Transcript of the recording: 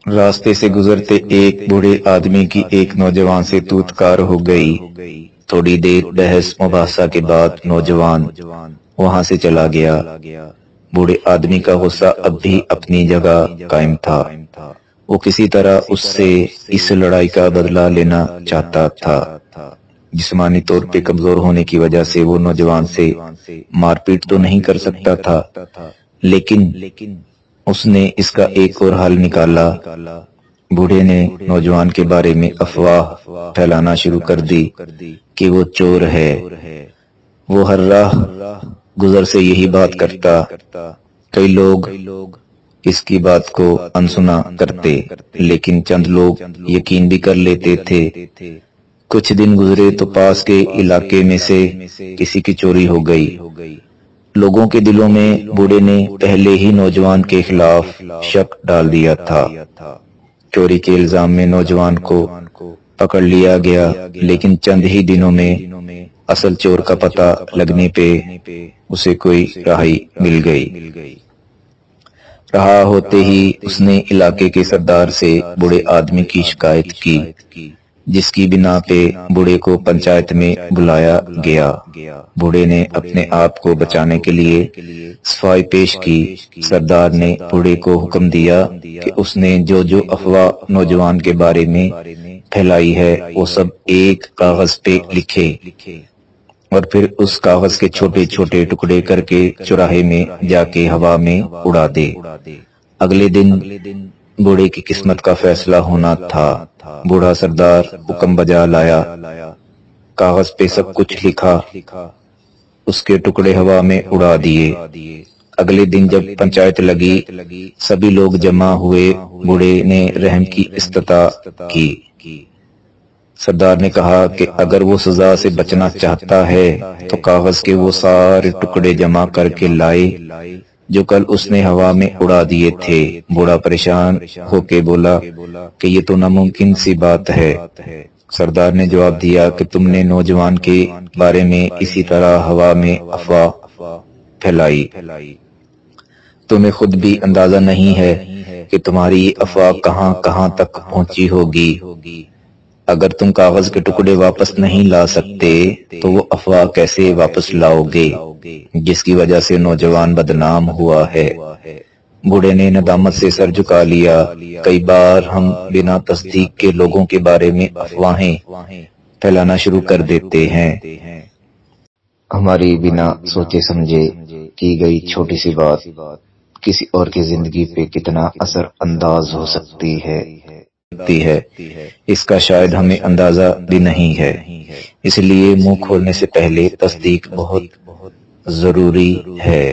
راستے سے گزرتے ایک بوڑھے آدمی کی ایک نوجوان سے توتکار ہو گئی۔ تھوڑی دیر بحث مباحثہ کے بعد نوجوان وہاں سے چلا گیا۔ بوڑھے آدمی کا غصہ اب بھی اپنی جگہ قائم تھا۔ وہ کسی طرح اس سے اس لڑائی کا بدلہ لینا چاہتا تھا۔ جسمانی طور پہ کمزور ہونے کی وجہ سے وہ نوجوان سے مار پیٹ تو نہیں کر سکتا تھا، لیکن اس نے اس کا ایک اور حل نکالا۔ بوڑھے نے نوجوان کے بارے میں افواہ پھیلانا شروع کر دی کہ وہ چور ہے۔ وہ ہر راہ گزر سے یہی بات کرتا۔ کئی لوگ اس کی بات کو انسنا کرتے، لیکن چند لوگ یقین بھی کر لیتے تھے۔ کچھ دن گزرے تو پاس کے علاقے میں سے کسی کی چوری ہو گئی۔ لوگوں کے دلوں میں بوڑھے نے پہلے ہی نوجوان کے خلاف شک ڈال دیا تھا۔ چوری کے الزام میں نوجوان کو پکڑ لیا گیا، لیکن چند ہی دنوں میں اصل چور کا پتہ لگنے پہ اسے کوئی راہی مل گئی۔ رہا ہوتے ہی اس نے علاقے کے سردار سے بوڑھے آدمی کی شکایت کی، جس کی بنا پہ بوڑھے کو پنچایت میں بلایا گیا۔ بوڑھے نے اپنے آپ کو بچانے کے لیے صفائی پیش کی۔ سردار نے بوڑھے کو حکم دیا کہ اس نے جو جو افواہ نوجوان کے بارے میں پھیلائی ہے وہ سب ایک کاغذ پہ لکھے اور پھر اس کاغذ کے چھوٹے چھوٹے ٹکڑے کر کے چوراہے میں جا کے ہوا میں اڑا دے۔ اگلے دن بوڑھے کی قسمت کا فیصلہ ہونا تھا۔ بوڑھا سردار حکم بجا لایا، کاغذ پہ سب کچھ لکھا، اس کے ٹکڑے ہوا میں اڑا دیے۔ اگلے دن جب پنچایت لگی، سبھی لوگ جمع ہوئے۔ بوڑھے نے رحم کی استدعا کی۔ سردار نے کہا کہ اگر وہ سزا سے بچنا چاہتا ہے تو کاغذ کے وہ سارے ٹکڑے جمع کر کے لائے جو کل اس نے ہوا میں اڑا دیے تھے۔ بوڑھا پریشان ہو کے بولا کہ یہ تو ناممکن سی بات ہے۔ سردار نے جواب دیا کہ تم نے نوجوان کے بارے میں اسی طرح ہوا میں افواہ پھیلائی۔ تمہیں خود بھی اندازہ نہیں ہے کہ تمہاری یہ افواہ کہاں کہاں تک پہنچی ہوگی۔ اگر تم کاغذ کے ٹکڑے واپس نہیں لا سکتے تو وہ افواہ کیسے واپس لاؤ گے، جس کی وجہ سے نوجوان بدنام ہوا ہے۔ بوڑھے نے ندامت سے سر جھکا لیا۔ کئی بار ہم بنا تصدیق کے لوگوں کے بارے میں افواہیں پھیلانا شروع کر دیتے ہیں۔ ہماری بنا سوچے سمجھے کی گئی چھوٹی سی بات کسی اور کی زندگی پہ کتنا اثر انداز ہو سکتی ہے اس کا شاید ہمیں اندازہ بھی نہیں ہے۔ اس لیے منہ کھولنے سے پہلے تصدیق بہت ضروری ہے۔